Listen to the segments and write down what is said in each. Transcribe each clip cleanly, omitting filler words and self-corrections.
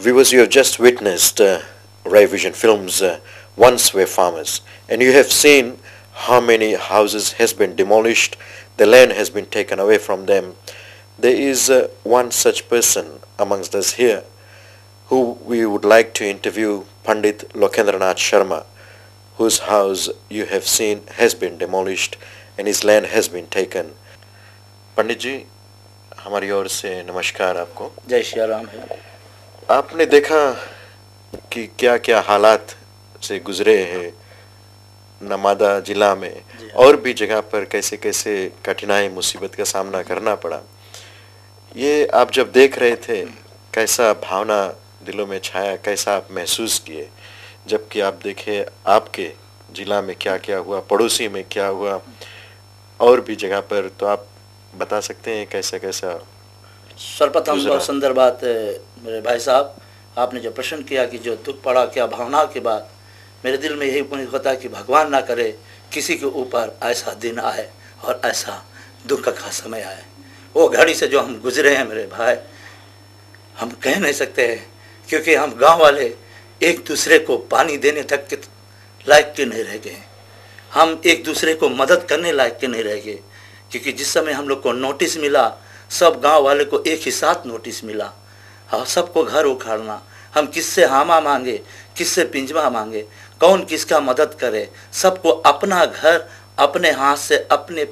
Viewers, you have just witnessed Rai Vision Films Once Were Farmers, and you have seen how many houses has been demolished, the land has been taken away from them. There is one such person amongst us here who we would like to interview, Pandit Lokhendranath Sharma, whose house you have seen has been demolished and his land has been taken. पंडित जी, हमारी ओर से नमस्कार आपको। जय श्री राम है। आपने देखा कि क्या क्या हालात से गुजरे हैं नमादा जिला में और भी जगह पर कैसे कैसे कठिनाई मुसीबत का सामना करना पड़ा। ये आप जब देख रहे थे कैसा भावना दिलों में छाया, कैसा आप महसूस किए जबकि आप देखे आपके जिला में क्या क्या हुआ, पड़ोसी में क्या हुआ और भी जगह पर, तो आप बता सकते हैं कैसा कैसा? सर्वप्रथम बहुत सुंदर बात मेरे भाई साहब, आपने जो प्रश्न किया कि जो दुख पड़ा क्या भावना के बाद, मेरे दिल में यही उम्मीद होता है कि भगवान ना करे किसी के ऊपर ऐसा दिन आए और ऐसा दुख का समय आए। वो घड़ी से जो हम गुजरे हैं मेरे भाई, हम कह नहीं सकते हैं, क्योंकि हम गांव वाले एक दूसरे को पानी देने तक के लायक के नहीं रह गए, हम एक दूसरे को मदद करने लायक के नहीं रह गए। क्योंकि जिस समय हम लोग को नोटिस मिला, सब गांव वाले को एक ही साथ नोटिस मिला और सबको घर उखाड़ना, हम किससे हामा मांगे, किससे पिंजमा मांगे, कौन किसका मदद करे, सबको अपना घर अपने हाथ से अपने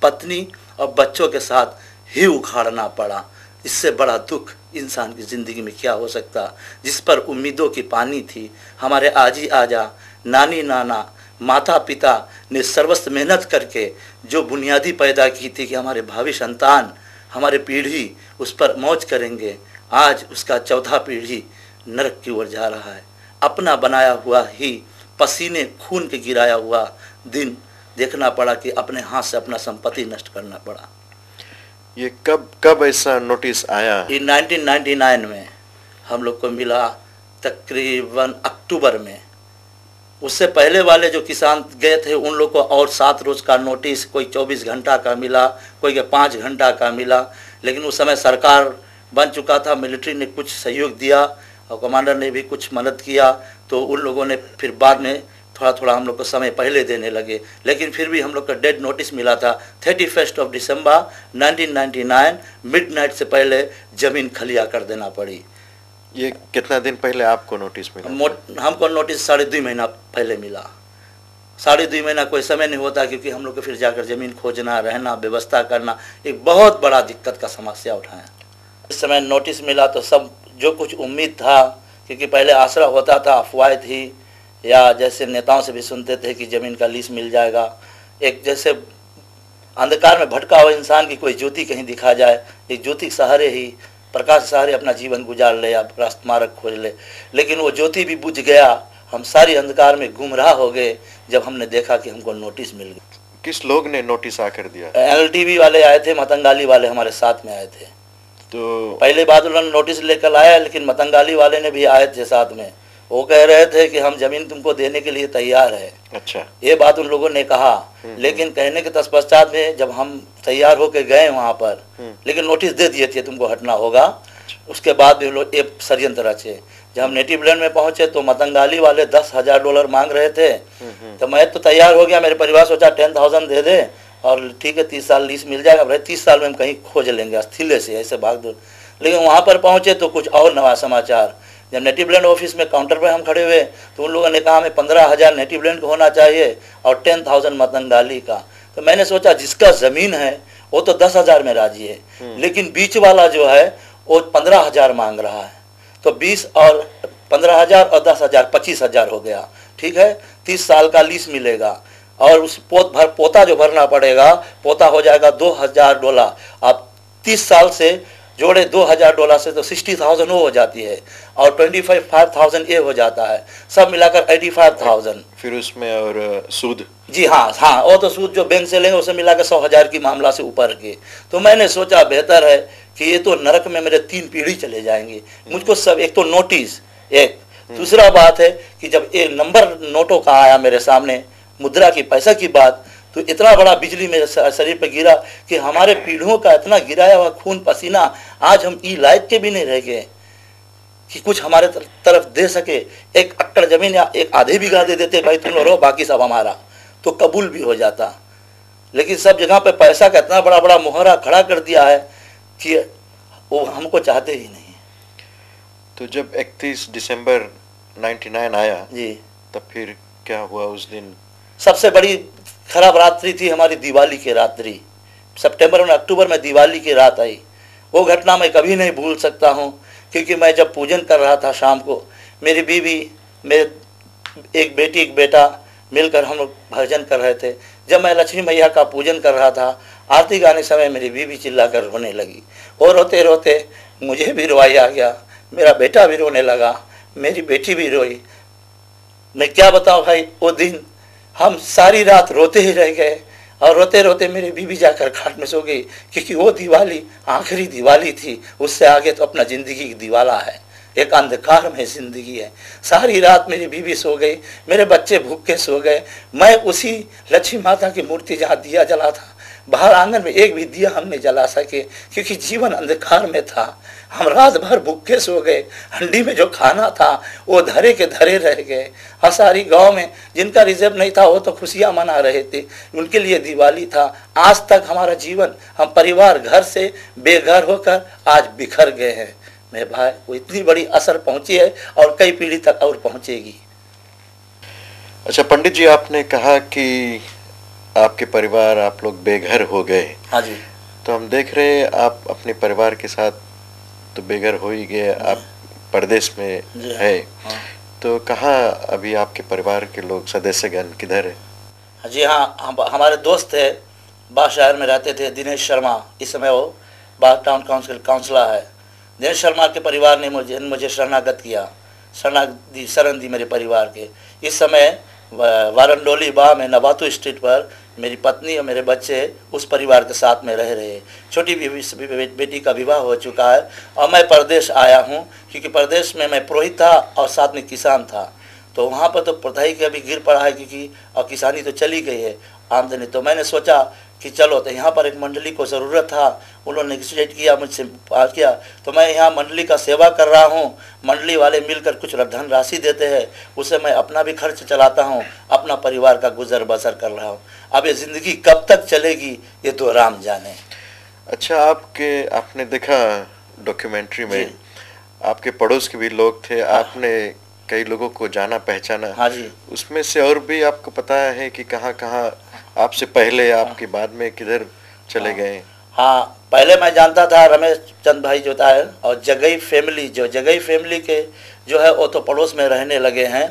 पत्नी और बच्चों के साथ ही उखाड़ना पड़ा। इससे बड़ा दुख इंसान की ज़िंदगी में क्या हो सकता। जिस पर उम्मीदों की पानी थी, हमारे आजी आजा, नानी नाना, माता पिता ने सर्वस्व मेहनत करके जो बुनियादी पैदा की थी कि हमारे भावी संतान, हमारे पीढ़ी उस पर मौज करेंगे, आज उसका चौथा पीढ़ी नरक की ओर जा रहा है। अपना बनाया हुआ ही पसीने खून के गिराया हुआ दिन देखना पड़ा कि अपने हाथ से अपना संपत्ति नष्ट करना पड़ा। ये कब ऐसा नोटिस आया? ये 1999 में हम लोग को मिला, तकरीबन अक्टूबर में। उससे पहले वाले जो किसान गए थे उन लोग को और 7 रोज़ का नोटिस, कोई 24 घंटा का मिला, कोई के 5 घंटा का मिला। लेकिन उस समय सरकार बन चुका था, मिलिट्री ने कुछ सहयोग दिया और कमांडर ने भी कुछ मदद किया, तो उन लोगों ने फिर बाद में थोड़ा थोड़ा हम लोग को समय पहले देने लगे। लेकिन फिर भी हम लोग का डेड नोटिस मिला था 31 दिसंबर 1999, मिडनाइट से पहले ज़मीन खलिया कर देना पड़ी। ये कितना दिन पहले आपको नोटिस मिला? हमको नोटिस 2.5 महीना पहले मिला। 2.5 महीना कोई समय नहीं होता, क्योंकि हम लोग को फिर जाकर ज़मीन खोजना, रहना, व्यवस्था करना एक बहुत बड़ा दिक्कत का समस्या उठाएं। इस समय नोटिस मिला तो सब जो कुछ उम्मीद था, क्योंकि पहले आसरा होता था, अफवाह थी, या जैसे नेताओं से भी सुनते थे कि ज़मीन का लीज मिल जाएगा, एक जैसे अंधकार में भटका हुआ इंसान की कोई ज्योति कहीं दिखा जाए, एक ज्योति के सहारे ही, प्रकाश के सहारे अपना जीवन गुजार ले या राजमार्ग खोज ले। लेकिन वो ज्योति भी बुझ गया, हम सारी अंधकार में गुमराह हो गए जब हमने देखा कि हमको नोटिस मिल गया। किस लोग ने नोटिस आकर दिया? LTV वाले आए थे, मतंगाली वाले हमारे साथ में आए थे। तो पहले बाद उन्होंने नोटिस लेकर आया, लेकिन मतंगाली वाले ने भी आए थे साथ में। वो कह रहे थे कि हम ज़मीन तुमको देने के लिए तैयार है। अच्छा, ये बात उन लोगों ने कहा। लेकिन कहने के तत्पश्चात में जब हम तैयार होकर गए वहाँ पर, लेकिन नोटिस दे दिए थे तुमको हटना होगा। उसके बाद भी लोग एक षड्यंत्र रचे। जब हम नेटिव लैंड में पहुँचे तो मतंगाली वाले $10,000 मांग रहे थे। तो मैं तो तैयार हो गया, मेरे परिवार सोचा 10,000 दे दे और ठीक है 30 साल लीज मिल जाएगा, भाई 30 साल में हम कहीं खोज लेंगे अस्थिले से, ऐसे भाग दो। लेकिन वहाँ पर पहुँचे तो कुछ और नवा समाचार। जब नेटिव लैंड ऑफिस में काउंटर पर हम खड़े हुए तो उन लोगों ने कहा हमें 15,000 नेटिव लैंड का होना चाहिए और 10,000 मतंगाली का। तो मैंने सोचा जिसका ज़मीन है वो तो 10,000 में राजी है, लेकिन बीच वाला जो है वो 15,000 मांग रहा है। तो 20 और 15,000 और 10,000 25,000 हो गया। ठीक है, 30 साल का लीज मिलेगा और उस पोता जो भरना पड़ेगा, पोता हो जाएगा $2,000। आप 30 साल से जोड़े $2,000 से तो 60,000 वो हो जाती है और 25,000 ये हो जाता है, सब मिलाकर 85,000। फिर उसमें और सूद? जी हाँ, वो तो सूद जो बैंक से लेंगे उसे मिलाकर 100,000 की मामला से ऊपर के। तो मैंने सोचा बेहतर है कि ये तो नरक में मेरे 3 पीढ़ी चले जाएंगे। मुझको सब, एक तो नोटिस, एक दूसरा बात है कि जब ये नंबर नोटों का आया मेरे सामने, मुद्रा की, पैसा की बात, तो इतना बड़ा बिजली मेरे शरीर पर गिरा कि हमारे पीढ़ियों का इतना गिराया हुआ खून पसीना आज हम ई लायक के भी नहीं रह गए। कि कुछ हमारे तरफ दे सके, 1 एकड़ जमीन या 1 आधे बीघा दे देते, भाई तुम लोग रहो बाकी सब हमारा, तो कबूल भी हो जाता। लेकिन सब जगह पे पैसा का इतना बड़ा बड़ा मुहरा खड़ा कर दिया है कि वो हमको चाहते ही नहीं। तो जब 31 दिसंबर 99 आया जी, तब फिर क्या हुआ उस दिन? सबसे बड़ी खराब रात्रि थी हमारी, दिवाली की रात्रि। सितंबर और अक्टूबर में दिवाली की रात आई। वो घटना मैं कभी नहीं भूल सकता हूँ, क्योंकि मैं जब पूजन कर रहा था शाम को, मेरी बीवी, मेरे एक बेटी एक बेटा मिलकर हम लोग भजन कर रहे थे। जब मैं लक्ष्मी मैया का पूजन कर रहा था, आरती गाने समय मेरी बीवी चिल्लाकर रोने लगी, और रोते रोते मुझे भी रोवाई आ गया, मेरा बेटा भी रोने लगा, मेरी बेटी भी रोई। मैं क्या बताऊं भाई, वो दिन हम सारी रात रोते ही रह गए, और रोते रोते मेरी बीवी जाकर खाट में सो गई, क्योंकि वो दिवाली आखिरी दिवाली थी। उससे आगे तो अपना ज़िंदगी की दिवाला है, एक अंधकार में ज़िंदगी है। सारी रात मेरी बीवी सो गई, मेरे बच्चे भूखे सो गए। मैं उसी लक्ष्मी माता की मूर्ति जहाँ दिया जला था, बाहर आंगन में एक भी दिया हम नहीं जला सके, क्योंकि जीवन अंधकार में था। हम रात भर भूखे सो गए, हंडी में जो खाना था वो धरे के धरे रह गए। हसारी गांव में जिनका रिजर्व नहीं था वो तो खुशियां मना रहे थे, उनके लिए दिवाली था। आज तक हमारा जीवन, हम परिवार घर से बेघर होकर आज बिखर गए हैं। मेरे भाई, वो इतनी बड़ी असर पहुंची है और कई पीढ़ी तक और पहुंचेगी। अच्छा पंडित जी, आपने कहा कि आपके परिवार, आप लोग बेघर हो गए। हाँ जी। तो हम देख रहे हैं आप अपने परिवार के साथ तो बेघर हो ही गए, आप परदेश में है। हाँ। तो कहाँ अभी आपके परिवार के लोग, सदस्यगण किधर है? जी हाँ, हमारे दोस्त थे, बाग शहर में रहते थे, दिनेश शर्मा। इस समय वो बाग टाउन काउंसिल काउंसलर है। दिनेश शर्मा के परिवार ने मुझे शरणागत किया, शरण दी मेरे परिवार के। इस समय वारंडोली बाह में नबातू स्ट्रीट पर मेरी पत्नी और मेरे बच्चे उस परिवार के साथ में रह रहे। छोटी बेटी का विवाह हो चुका है, और मैं परदेश आया हूँ, क्योंकि परदेश में मैं पुरोहित था और साथ में किसान था। तो वहाँ पर तो पढ़ाई का भी गिर पड़ा है, क्योंकि और किसानी तो चली गई है आमदनी। तो मैंने सोचा कि चलो, तो यहाँ पर एक मंडली को ज़रूरत था, उन्होंने नेगोशिएट किया, मुझसे बात किया, तो मैं यहाँ मंडली का सेवा कर रहा हूँ। मंडली वाले मिलकर कुछ धन राशि देते हैं, उससे मैं अपना भी खर्च चलाता हूँ, अपना परिवार का गुजर बसर कर रहा हूँ। अब ये ज़िंदगी कब तक चलेगी ये तो राम जाने। अच्छा, आपने देखा डॉक्यूमेंट्री में, आपके पड़ोस के भी लोग थे, आपने कई लोगों को जाना पहचाना। हाँ जी। उसमें से और भी आपको पता है कि कहाँ कहाँ आपसे पहले, आपके बाद में किधर चले गए? हाँ, पहले मैं जानता था रमेश चंद भाई जो था, और जगई फैमिली के जो है वो तो पड़ोस में रहने लगे हैं।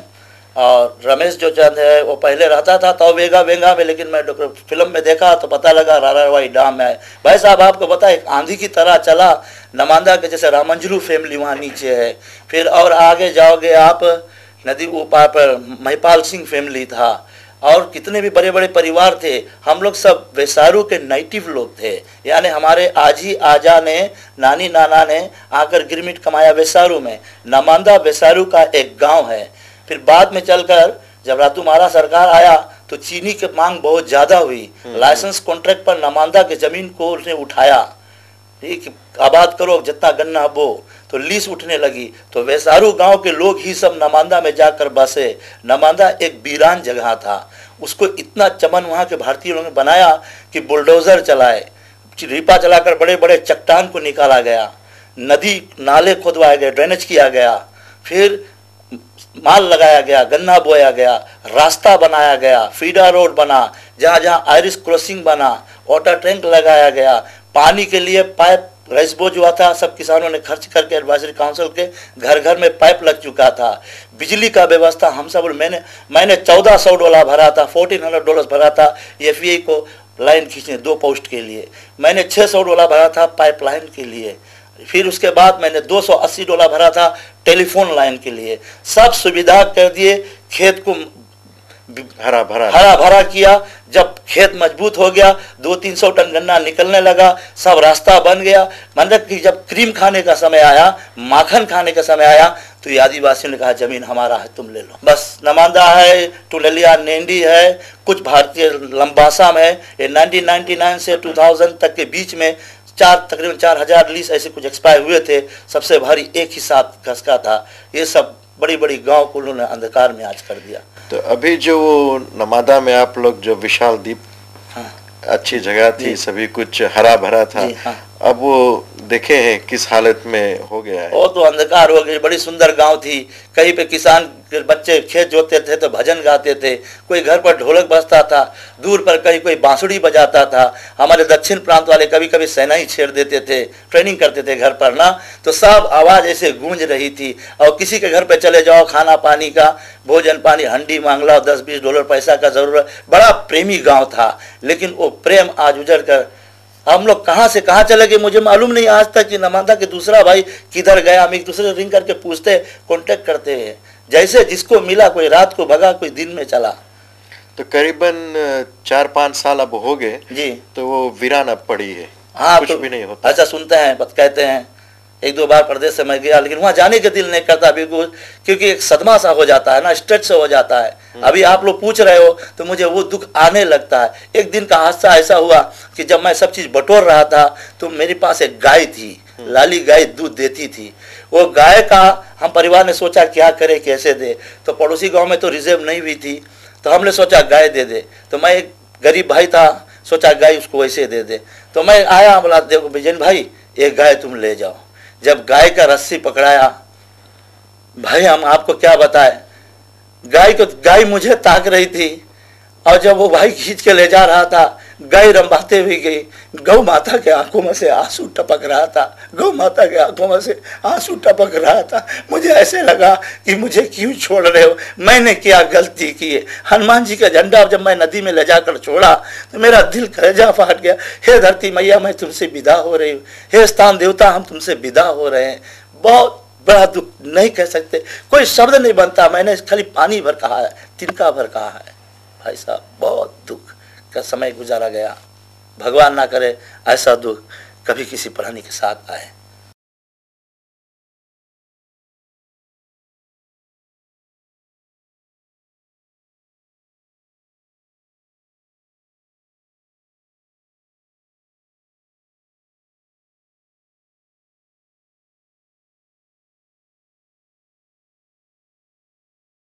और रमेश जो चंद है वो पहले रहता था तो वेगा में, लेकिन मैं फिल्म में देखा तो पता लगा रारावाई डैम में है। भाई साहब, आपको पता है एक आंधी की तरह चला, नमांदा के जैसे रामंजरू फैमिली वहाँ नीचे है। फिर और आगे जाओगे आप, नदी ऊपर पर महिपाल सिंह फैमिली था, और कितने भी बड़े बड़े परिवार थे। हम लोग सब वैसारू के नेटिव लोग थे, यानी हमारे आजी आजा ने, नानी नाना ने आकर गिरमिट कमाया वैसारू में। नमांदा वैसारू का एक गांव है। फिर बाद में चलकर जब रातूमारा सरकार आया तो चीनी की मांग बहुत ज़्यादा हुई। लाइसेंस कॉन्ट्रैक्ट पर नमांदा के ज़मीन को उसने उठाया, ठीक, आबाद करो जितना गन्ना बो, तो लीज उठने लगी। तो वैसारू गांव के लोग ही सब नमांदा में जाकर बसे। नमांदा एक वीरान जगह था, उसको इतना चमन वहाँ के भारतीय लोगों ने बनाया कि बुलडोज़र चलाए, रिपा चलाकर बड़े बड़े चट्टान को निकाला गया, नदी नाले खोदवाए गए, ड्रेनेज किया गया, फिर माल लगाया गया, गन्ना बोया गया, रास्ता बनाया गया, फीडर रोड बना, जहाँ जहाँ आयरिश क्रॉसिंग बना, वाटर टैंक लगाया गया, पानी के लिए पाइप रईसबो जो था सब किसानों ने खर्च करके, एडवाइजरी काउंसिल के घर घर में पाइप लग चुका था। बिजली का व्यवस्था हम सब, मैंने $1400 भरा था, $1400 भरा था FEI को लाइन खींचने 2 पोस्ट के लिए। मैंने $600 भरा था पाइप लाइन के लिए। फिर उसके बाद मैंने $280 भरा था टेलीफोन लाइन के लिए। सब सुविधा कर दिए, खेत को हरा भरा किया। जब खेत मजबूत हो गया, 200-300 टन गन्ना निकलने लगा, सब रास्ता बन गया। मतलब कि जब क्रीम खाने का समय आया, माखन खाने का समय आया, तो ये आदिवासियों ने कहा जमीन हमारा है, तुम ले लो। बस नमांदा है, टुललिया नेंडी है, कुछ भारतीय लंबासा में। ये 1999 से 2000 तक के बीच में तकरीबन 4000 लीज ऐसे कुछ एक्सपायर हुए थे, सबसे भारी एक ही 7 गज का था। ये सब बड़ी बड़ी गांव को उन्होंने अंधकार में आज कर दिया। तो अभी जो नमादा में आप लोग जो विशाल द्वीप, हाँ, अच्छी जगह थी, सभी कुछ हरा भरा था, हाँ, अब वो देखे हैं किस हालत में हो गया है। वो तो अंधकार हो गई। बड़ी सुंदर गांव थी, कहीं पे किसान के बच्चे खेत जोतते थे तो भजन गाते थे, कोई घर पर ढोलक बजता था, दूर पर कहीं कोई बांसुरी बजाता था। हमारे दक्षिण प्रांत वाले कभी कभी शहनाई छेड़ देते थे, ट्रेनिंग करते थे घर पर ना, तो सब आवाज़ ऐसे गूंज रही थी। और किसी के घर पे चले जाओ, खाना पानी का, भोजन पानी, हंडी मांग लो, $10-20 पैसा का जरूरत। बड़ा प्रेमी गाँव था, लेकिन वो प्रेम आज उजड़ कर हम लोग कहाँ से कहाँ चले गए मुझे मालूम नहीं आज तक कि नमादा के दूसरा भाई किधर गया। हम एक दूसरे रिंग करके पूछते, कांटेक्ट करते हैं, जैसे जिसको मिला, कोई रात को भगा, कोई दिन में चला। तो करीबन 4-5 साल अब हो गए जी, तो वो वीरान अब पड़ी है। हाँ, कुछ तो भी नहीं होता। ऐसा सुनते हैं, कहते हैं। 1-2 बार प्रदेश से मैं गया, लेकिन वहाँ जाने के दिल नहीं करता बिल्कुल, क्योंकि एक सदमा सा हो जाता है ना, स्ट्रेच से हो जाता है। अभी आप लोग पूछ रहे हो तो मुझे वो दुख आने लगता है। एक दिन का हादसा ऐसा हुआ कि जब मैं सब चीज़ बटोर रहा था तो मेरे पास एक गाय थी, लाली गाय दूध देती थी। वो गाय का हम परिवार ने सोचा क्या करे, कैसे दे, तो पड़ोसी गाँव में तो रिजर्व नहीं हुई थी, तो हमने सोचा गाय दे दे। तो मैं एक गरीब भाई था, सोचा गाय उसको वैसे दे दे। तो मैं आया, बोला देखो बिजन भाई, एक गाय तुम ले जाओ। जब गाय का रस्सी पकड़ाया, भाई हम आपको क्या बताएं, गाय मुझे ताक रही थी, और जब वो भाई खींच के ले जा रहा था, गाय रंबाते हुई गई। गौ माता के आंखों में से आंसू टपक रहा था, गौ माता के आंखों में से आंसू टपक रहा था। मुझे ऐसे लगा कि मुझे क्यों छोड़ रहे हो, मैंने क्या गलती की है। हनुमान जी का झंडा जब मैं नदी में ले जाकर छोड़ा तो मेरा दिल कलेजा फाट गया। हे धरती मैया, मैं तुमसे विदा हो रही हूँ, हे स्थान देवता, हम तुमसे विदा हो रहे हैं। बहुत बड़ा दुख, नहीं कह सकते, कोई शब्द नहीं बनता। मैंने खाली पानी भर कहा है, तिनका भर कहा है। भाई साहब, बहुत दुख का समय गुजारा गया। भगवान ना करे ऐसा दुख कभी किसी प्राणी के साथ आए।